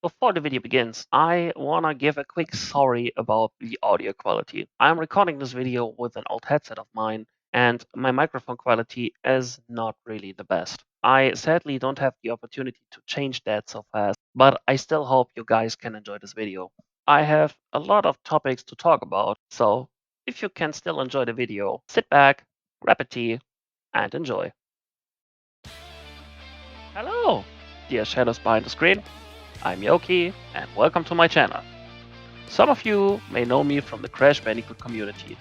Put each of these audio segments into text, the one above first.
Before the video begins, I wanna give a quick sorry about the audio quality. I'm recording this video with an old headset of mine, and my microphone quality is not really the best. I sadly don't have the opportunity to change that so fast, but I still hope you guys can enjoy this video. I have a lot of topics to talk about, so if you can still enjoy the video, sit back, grab a tea, and enjoy. Hello, dear shadows behind the screen. I'm Yoki, and welcome to my channel. Some of you may know me from the Crash Bandicoot community.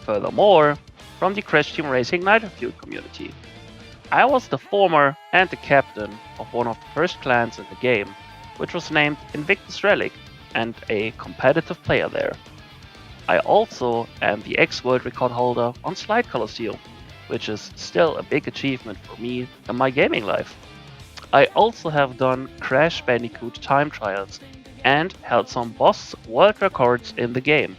Furthermore, from the Crash Team Racing Nitro community. I was the former and the captain of one of the first clans in the game, which was named Invictus Relic, and a competitive player there. I also am the ex-world record holder on Slide Colosseum, which is still a big achievement for me in my gaming life. I also have done Crash Bandicoot time trials and held some boss world records in the game.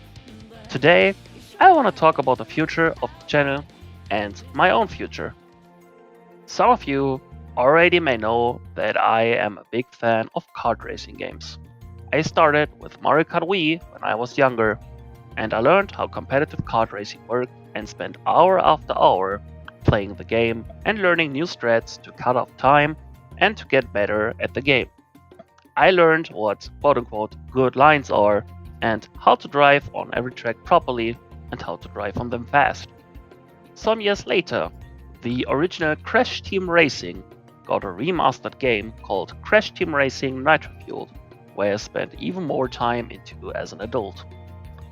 Today, I want to talk about the future of the channel and my own future. Some of you already may know that I am a big fan of kart racing games. I started with Mario Kart Wii when I was younger, and I learned how competitive kart racing worked and spent hour after hour playing the game and learning new strats to cut off time and to get better at the game. I learned what quote unquote good lines are and how to drive on every track properly and how to drive on them fast. Some years later, the original Crash Team Racing got a remastered game called Crash Team Racing Nitro Fueled, where I spent even more time into as an adult.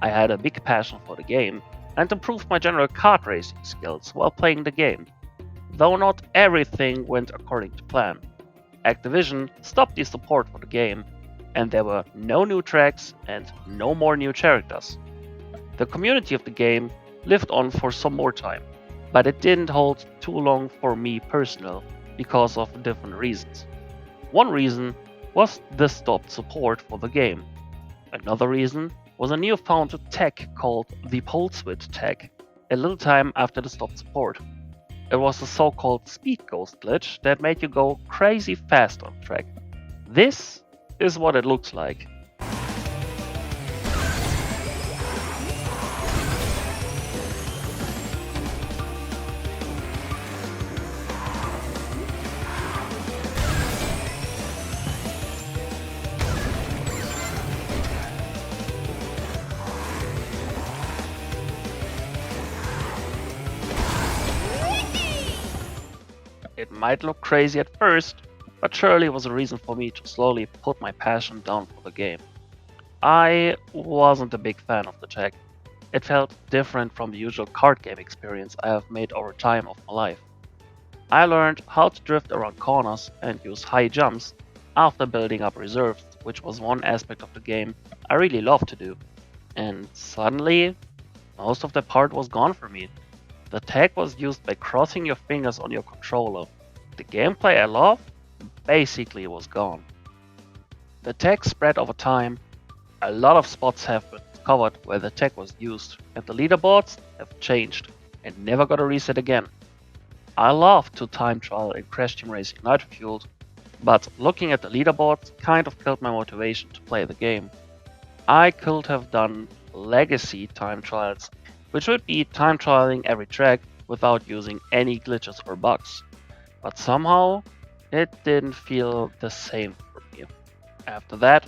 I had a big passion for the game and improved my general kart racing skills while playing the game, though not everything went according to plan. Activision stopped the support for the game, and there were no new tracks and no more new characters. The community of the game lived on for some more time, but it didn't hold too long for me personal because of different reasons. One reason was the stopped support for the game. Another reason was a newfound tech called the Polswid-Tech, a little time after the stopped support. It was a so-called speed ghost glitch that made you go crazy fast on track. This is what it looks like. It might look crazy at first, but surely was a reason for me to slowly put my passion down for the game. I wasn't a big fan of the tech. It felt different from the usual card game experience I have made over time of my life. I learned how to drift around corners and use high jumps after building up reserves, which was one aspect of the game I really loved to do. And suddenly, most of the part was gone for me. The tech was used by crossing your fingers on your controller. The gameplay I loved basically was gone. The tech spread over time. A lot of spots have been covered where the tech was used, and the leaderboards have changed and never got a reset again. I love to time trial in Crash Team Racing Nitro Fueled, but looking at the leaderboards kind of killed my motivation to play the game. I could have done legacy time trials, which would be time trialing every track without using any glitches or bugs. But somehow, it didn't feel the same for me. After that,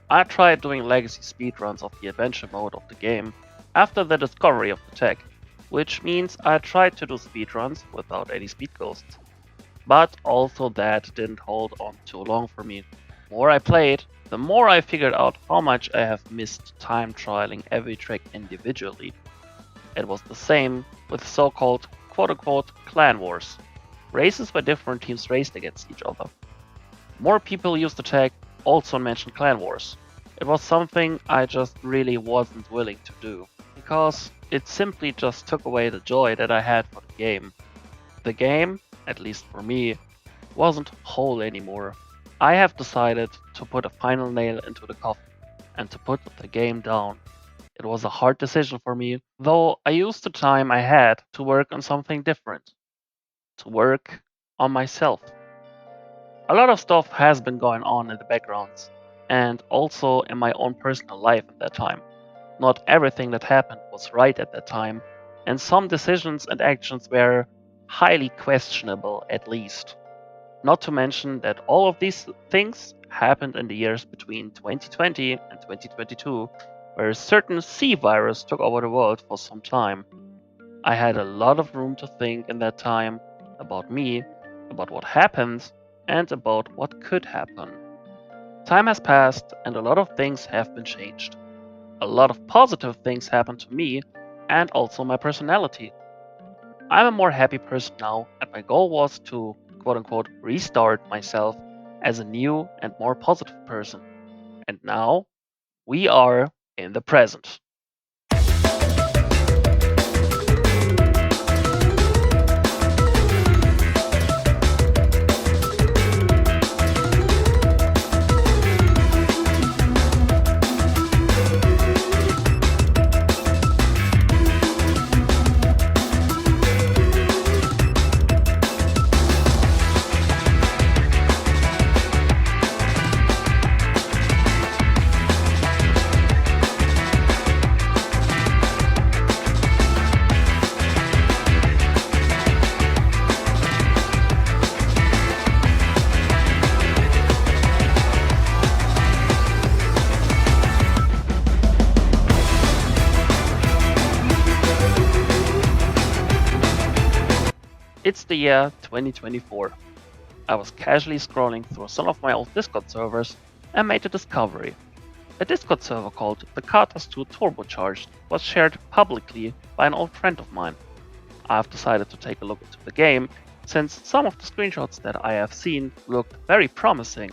I tried doing legacy speedruns of the adventure mode of the game after the discovery of the tech, which means I tried to do speedruns without any speed ghosts. But also that didn't hold on too long for me. The more I played, the more I figured out how much I have missed time trialing every track individually. It was the same with so-called quote-unquote clan wars, races where different teams raced against each other. More people used the tag also mentioned clan wars. It was something I just really wasn't willing to do, because it simply just took away the joy that I had for the game. The game, at least for me, wasn't whole anymore. I have decided to put a final nail into the coffin and to put the game down. It was a hard decision for me, though I used the time I had to work on something different, to work on myself. A lot of stuff has been going on in the backgrounds, and also in my own personal life at that time. Not everything that happened was right at that time, and some decisions and actions were highly questionable at least. Not to mention that all of these things happened in the years between 2020 and 2022, where a certain C virus took over the world for some time. I had a lot of room to think in that time about me, about what happened, and about what could happen. Time has passed, and a lot of things have been changed. A lot of positive things happened to me and also my personality. I'm a more happy person now, and my goal was to quote unquote restart myself as a new and more positive person. And now we are in the present. It's the year 2024. I was casually scrolling through some of my old Discord servers and made a discovery. A Discord server called the Karters 2 Turbocharged was shared publicly by an old friend of mine. I've decided to take a look into the game, since some of the screenshots that I have seen looked very promising.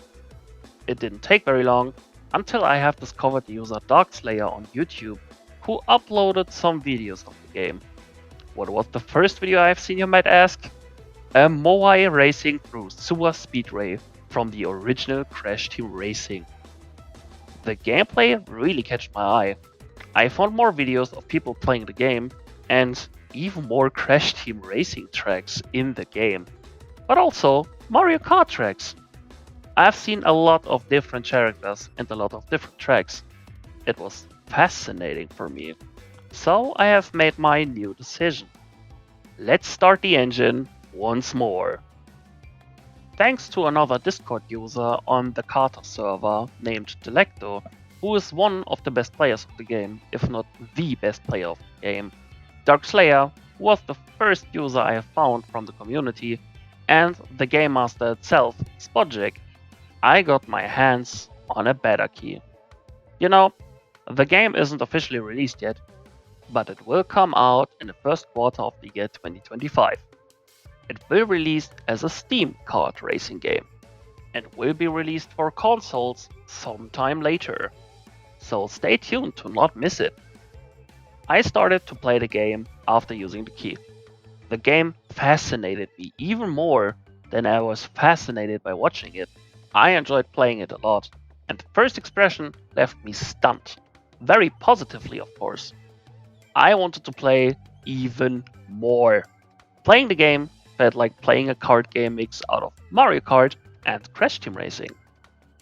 It didn't take very long until I have discovered the user Darkslayer on YouTube, who uploaded some videos of the game. What was the first video I have seen, you might ask? A Moai racing through Sewer Speedway from the original Crash Team Racing. The gameplay really caught my eye. I found more videos of people playing the game and even more Crash Team Racing tracks in the game, but also Mario Kart tracks. I've seen a lot of different characters and a lot of different tracks. It was fascinating for me. So I have made my new decision. Let's start the engine once more. Thanks to another Discord user on the Karters server named Delecto, who is one of the best players of the game, if not the best player of the game, Darkslayer was the first user I have found from the community, and the game master itself, Spodjek, I got my hands on a beta key. You know, the game isn't officially released yet, but it will come out in the first quarter of the year 2025. It will release as a Steam kart racing game, and will be released for consoles sometime later. So stay tuned to not miss it. I started to play the game after using the key. The game fascinated me even more than I was fascinated by watching it. I enjoyed playing it a lot, and the first expression left me stunned. Very positively, of course. I wanted to play even more. Playing the game felt like playing a card game mix out of Mario Kart and Crash Team Racing.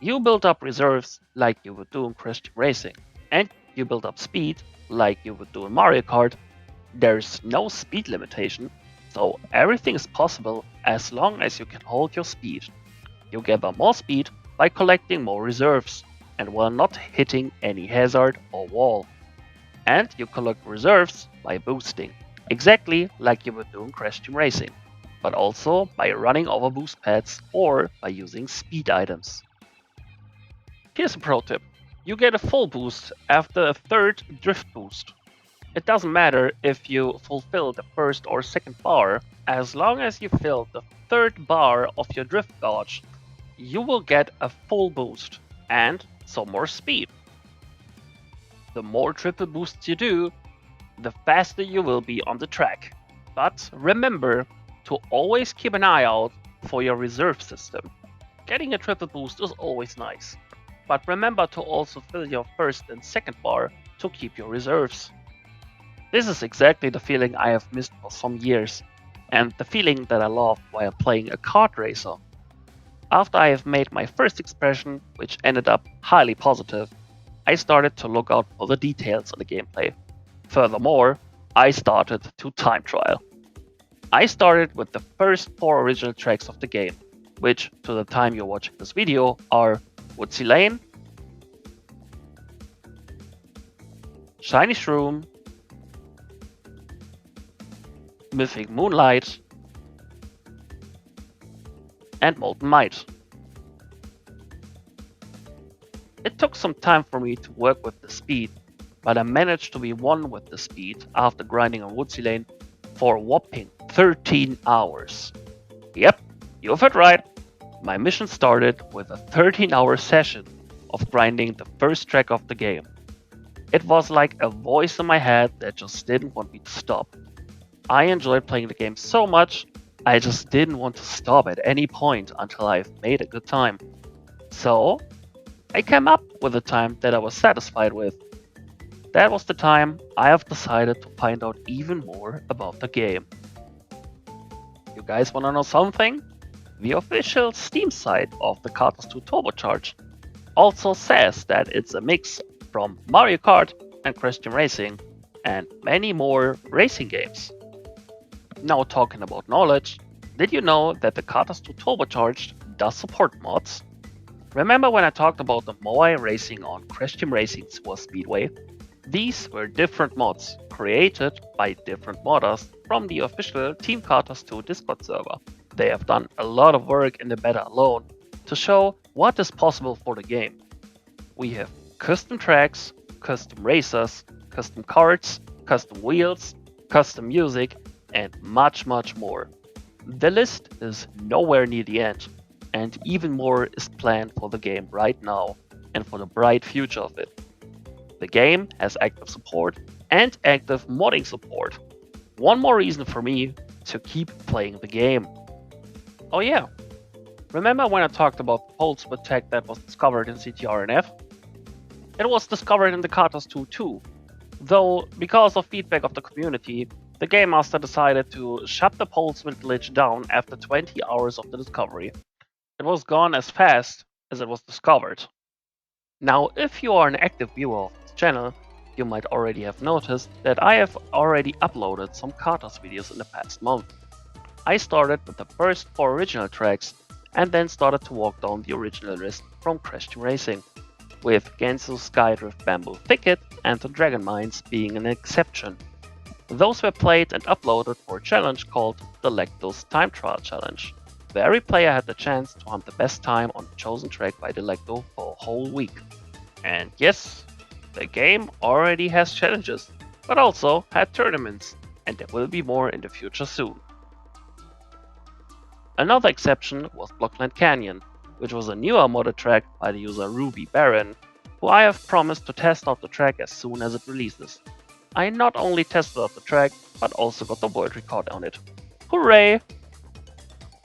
You build up reserves like you would do in Crash Team Racing, and you build up speed like you would do in Mario Kart. There's no speed limitation, so everything is possible as long as you can hold your speed. You gather more speed by collecting more reserves, and while not hitting any hazard or wall. And you collect reserves by boosting, exactly like you would do in Crash Team Racing, but also by running over boost pads or by using speed items. Here's a pro tip. You get a full boost after a third drift boost. It doesn't matter if you fulfill the first or second bar, as long as you fill the third bar of your drift gauge, you will get a full boost and some more speed. The more triple boosts you do, the faster you will be on the track. But remember to always keep an eye out for your reserve system. Getting a triple boost is always nice, but remember to also fill your first and second bar to keep your reserves. This is exactly the feeling I have missed for some years, and the feeling that I love while playing a kart racer. After I have made my first expression, which ended up highly positive, I started to look out for the details in the gameplay. Furthermore, I started to time trial. I started with the first 4 original tracks of the game, which to the time you're watching this video are Woodsy Lane, Shiny Shroom, Mythic Moonlight, and Molten Might. It took some time for me to work with the speed, but I managed to be one with the speed after grinding on Woodsy Lane for a whopping 13 hours. Yep, you have it right. My mission started with a 13-hour session of grinding the first track of the game. It was like a voice in my head that just didn't want me to stop. I enjoyed playing the game so much, I just didn't want to stop at any point until I've made a good time. So, I came up with a time that I was satisfied with. That was the time I have decided to find out even more about the game. You guys wanna know something? The official Steam site of the Karters 2 Turbocharged also says that it's a mix from Mario Kart and Crash Team Racing and many more racing games. Now talking about knowledge, did you know that the Karters 2 Turbocharged does support mods? Remember when I talked about the Moai racing on Crash Team Racing Super Speedway? These were different mods created by different modders from the official Team Karters 2 Discord server. They have done a lot of work in the beta alone to show what is possible for the game. We have custom tracks, custom racers, custom carts, custom wheels, custom music, and much more. The list is nowhere near the end, and even more is planned for the game right now and for the bright future of it. The game has active support and active modding support. One more reason for me to keep playing the game. Oh yeah, remember when I talked about the Polswid-Tech that was discovered in CTRNF? It was discovered in the Karters 2 too, though because of feedback of the community, the Game Master decided to shut the Polswid glitch down after 20 hours of the discovery. It was gone as fast as it was discovered. Now, if you are an active viewer of this channel, you might already have noticed that I have already uploaded some Karters videos in the past month. I started with the first 4 original tracks and then started to walk down the original list from Crash Team Racing, with Gensu's Skydrift Bamboo Thicket and the Dragon Mines being an exception. Those were played and uploaded for a challenge called the Lecto's Time Trial Challenge, where every player had the chance to hunt the best time on the chosen track by the Lecto for a whole week. And yes, the game already has challenges, but also had tournaments, and there will be more in the future soon. Another exception was Blockland Canyon, which was a newer modded track by the user Ruby Baron, who I have promised to test out the track as soon as it releases. I not only tested out the track, but also got the world record on it. Hooray!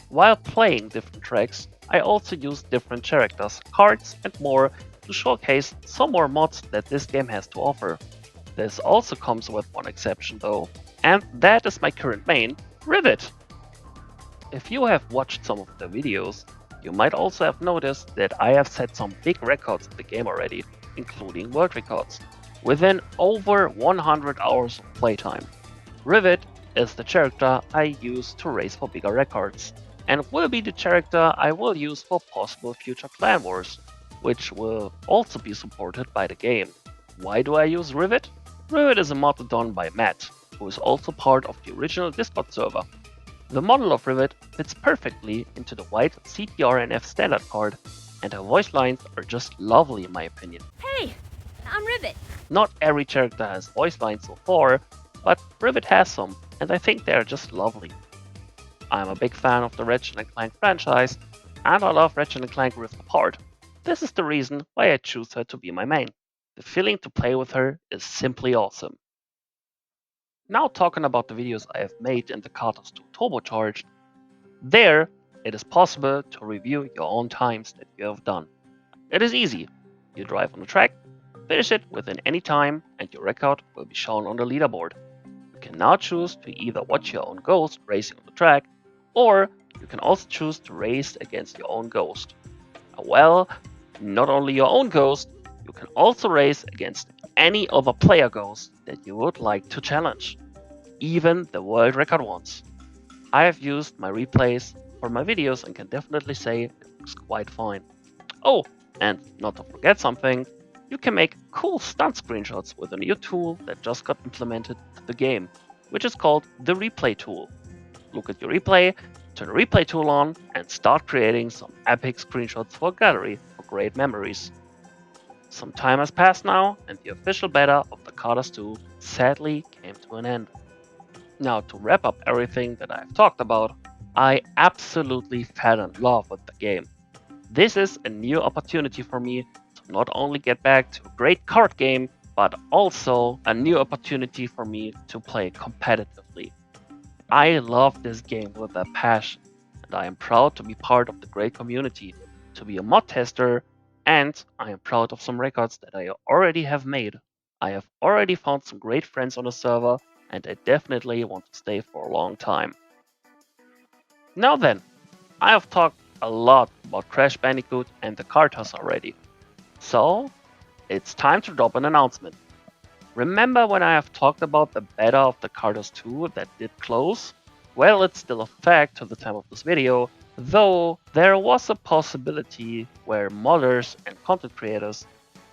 While playing different tracks, I also used different characters, cards and more to showcase some more mods that this game has to offer. This also comes with one exception though, and that is my current main, Rivet. If you have watched some of the videos, you might also have noticed that I have set some big records in the game already, including world records, within over 100 hours of playtime. Rivet is the character I use to race for bigger records, and will be the character I will use for possible future clan wars, which will also be supported by the game. Why do I use Rivet? Rivet is a mod done by Matt, who is also part of the original Discord server. The model of Rivet fits perfectly into the white CTRNF standard card, and her voice lines are just lovely in my opinion. Hey, I'm Rivet. Not every character has voice lines so far, but Rivet has some, and I think they are just lovely. I'm a big fan of the Ratchet & Clank franchise, and I love Ratchet & Clank Rift Apart. This is the reason why I choose her to be my main. The feeling to play with her is simply awesome. Now talking about the videos I have made in the Karters 2 Turbocharged, there it is possible to review your own times that you have done. It is easy. You drive on the track, finish it within any time, and your record will be shown on the leaderboard. You can now choose to either watch your own ghost racing on the track, or You can also choose to race against your own ghost. Well, not only your own ghost, you can also race against any other player ghost that you would like to challenge, even the world record ones. I have used my replays for my videos and can definitely say it works quite fine. Oh, and not to forget something, you can make cool stunt screenshots with a new tool that just got implemented to the game, which is called the replay tool. Look at your replay, turn the replay tool on, and start creating some epic screenshots for a gallery for great memories. Some time has passed now, and the official beta of the Karters 2 sadly came to an end. Now, to wrap up everything that I've talked about, I absolutely fell in love with the game. This is a new opportunity for me to not only get back to a great card game, but also a new opportunity for me to play competitively. I love this game with a passion, and I am proud to be part of the great community, to be a mod tester, and I am proud of some records that I already have made. I have already found some great friends on the server, and I definitely want to stay for a long time. Now then, I have talked a lot about Crash Bandicoot and the Karters already, so it's time to drop an announcement. Remember when I have talked about the beta of the Karters 2 that did close? Well, it's still a fact to the time of this video, though there was a possibility where modders and content creators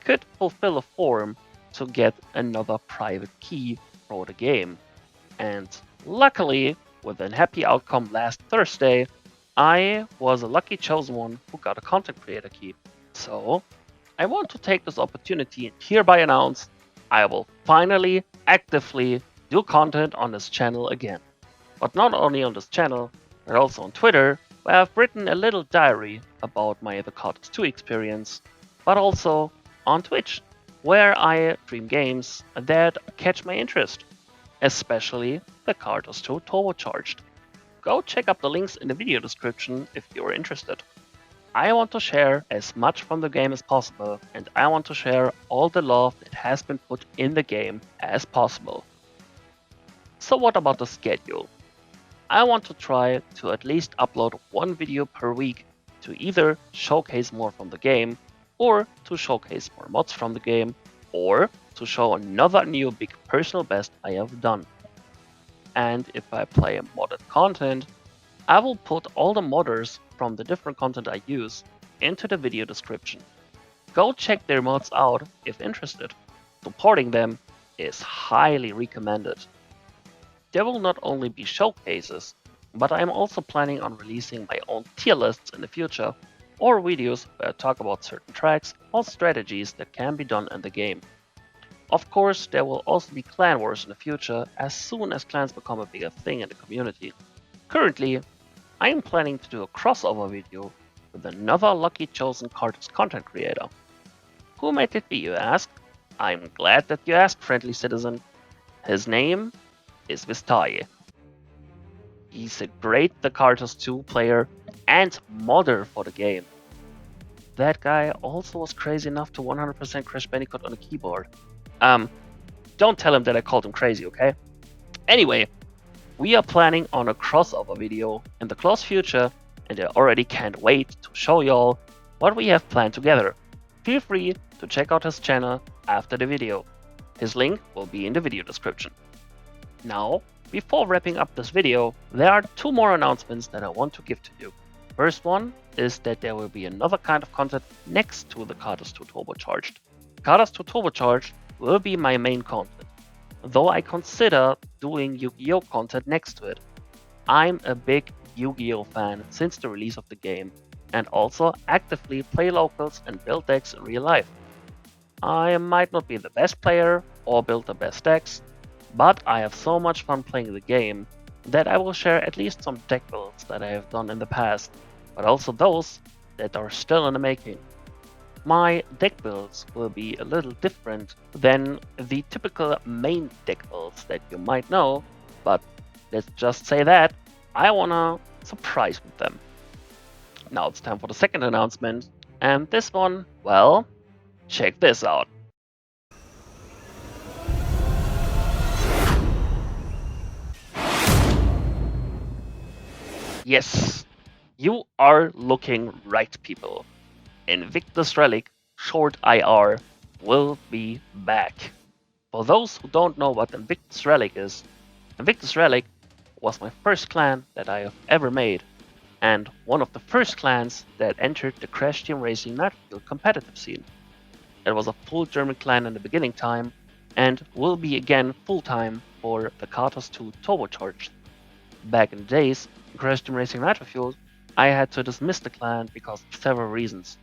could fulfill a form to get another private key for the game. And luckily, with a happy outcome last Thursday, I was a lucky chosen one who got a content creator key. So, I want to take this opportunity and hereby announce I will finally actively do content on this channel again. But not only on this channel, but also on Twitter, where I've written a little diary about my The Karters 2 experience, but also on Twitch, where I stream games that catch my interest, especially The Karters 2 Turbocharged. Go check out the links in the video description if you're interested. I want to share as much from the game as possible, and I want to share all the love that has been put in the game as possible. So what about the schedule? I want to try to at least upload one video per week to either showcase more from the game, or to showcase more mods from the game, or to show another new big personal best I have done. And if I play modded content, I will put all the modders from the different content I use into the video description. Go check their mods out if interested. Supporting them is highly recommended. There will not only be showcases, but I am also planning on releasing my own tier lists in the future, or videos where I talk about certain tracks or strategies that can be done in the game. Of course, there will also be clan wars in the future as soon as clans become a bigger thing in the community. Currently, I am planning to do a crossover video with another lucky chosen Karters content creator. Who might it be, you ask? I'm glad that you asked, friendly citizen. His name is Vistaye. He's a great The Karters 2 player and modder for the game. That guy also was crazy enough to 100% Crash Bandicoot on a keyboard. Don't tell him that I called him crazy, okay? Anyway, we are planning on a crossover video in the close future, and I already can't wait to show y'all what we have planned together. Feel free to check out his channel after the video. His link will be in the video description. Now, before wrapping up this video, there are two more announcements that I want to give to you. First one is that there will be another kind of content next to the Karters 2 Turbocharged. Karters 2 Turbocharged will be my main content, though I consider doing Yu-Gi-Oh! Content next to it. I'm a big Yu-Gi-Oh! Fan since the release of the game, and also actively play locals and build decks in real life. I might not be the best player or build the best decks, but I have so much fun playing the game that I will share at least some deck builds that I have done in the past, but also those that are still in the making. My deck builds will be a little different than the typical main deck builds that you might know, but let's just say that I wanna surprise with them. Now it's time for the second announcement, and this one, well, check this out. Yes, You are looking right, people. Invictus Relic, short IR, will be back. For those who don't know what Invictus Relic is, Invictus Relic was my first clan that I have ever made, and one of the first clans that entered the Crash Team Racing Nightfield competitive scene. It was a full German clan in the beginning time, and will be again full time for the Karters 2 Turbocharged. Back in the days, in Crash Team Racing Nitro, I had to dismiss the clan because of several reasons.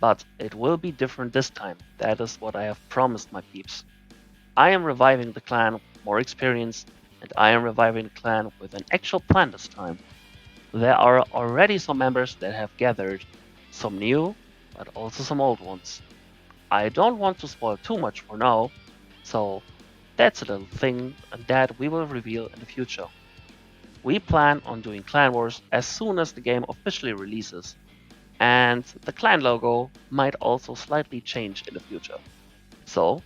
But it will be different this time, that is what I have promised my peeps. I am reviving the clan with more experience, and I am reviving the clan with an actual plan this time. There are already some members that have gathered, some new, but also some old ones. I don't want to spoil too much for now, so that's a little thing that we will reveal in the future. We plan on doing Clan Wars as soon as the game officially releases, and the clan logo might also slightly change in the future. So,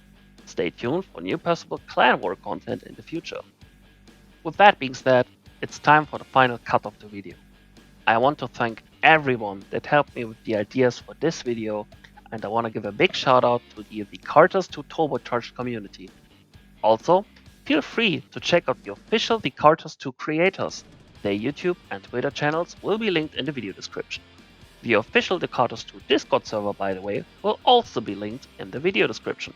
stay tuned for new possible Clan War content in the future. With that being said, it's time for the final cut of the video. I want to thank everyone that helped me with the ideas for this video, and I want to give a big shout out to the Karters 2 Turbocharged community. Also, feel free to check out the official The Karters 2 creators. Their YouTube and Twitter channels will be linked in the video description. The official The Karters 2 Discord server, by the way, will also be linked in the video description.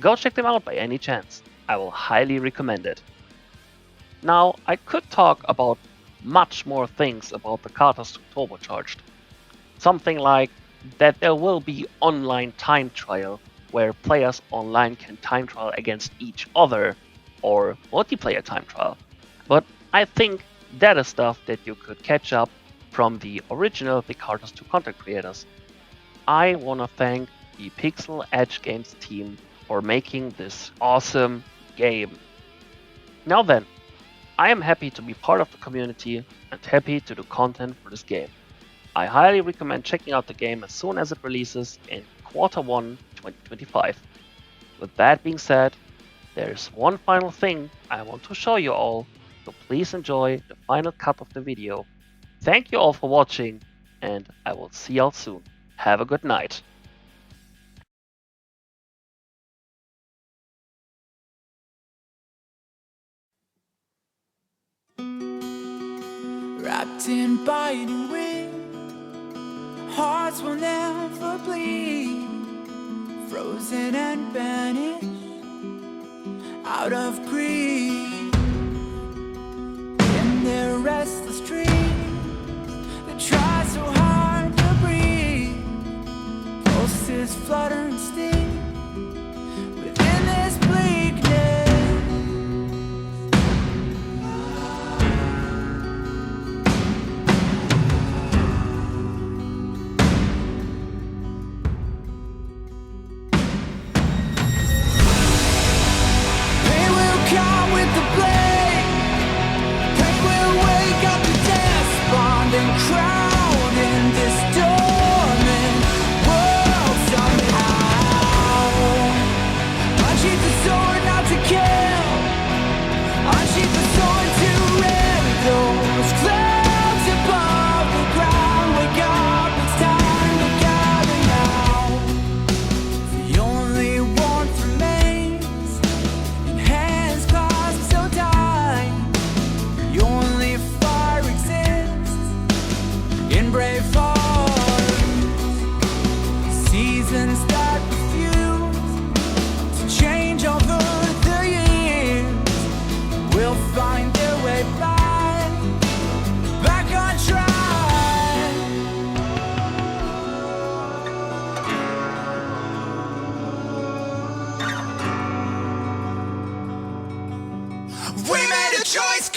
Go check them out by any chance. I will highly recommend it. Now, I could talk about much more things about the Karters 2 Turbocharged. Something like that there will be online time trial where players online can time trial against each other, or multiplayer time trial. But I think that is stuff that you could catch up from the original The Karters 2 content creators. I wanna thank the Pixel Edge Games team for making this awesome game. Now then, I am happy to be part of the community and happy to do content for this game. I highly recommend checking out the game as soon as it releases in Q1 2025. With that being said, there's one final thing I want to show you all, so please enjoy the final cut of the video. Thank you all for watching, and I will see y'all soon. Have a good night. Wrapped in biting wind, hearts will never bleed, frozen and banished out of greed. In their restless dreams, they try so hard to breathe, pulses flutter and sting within this bleakness. We made a choice.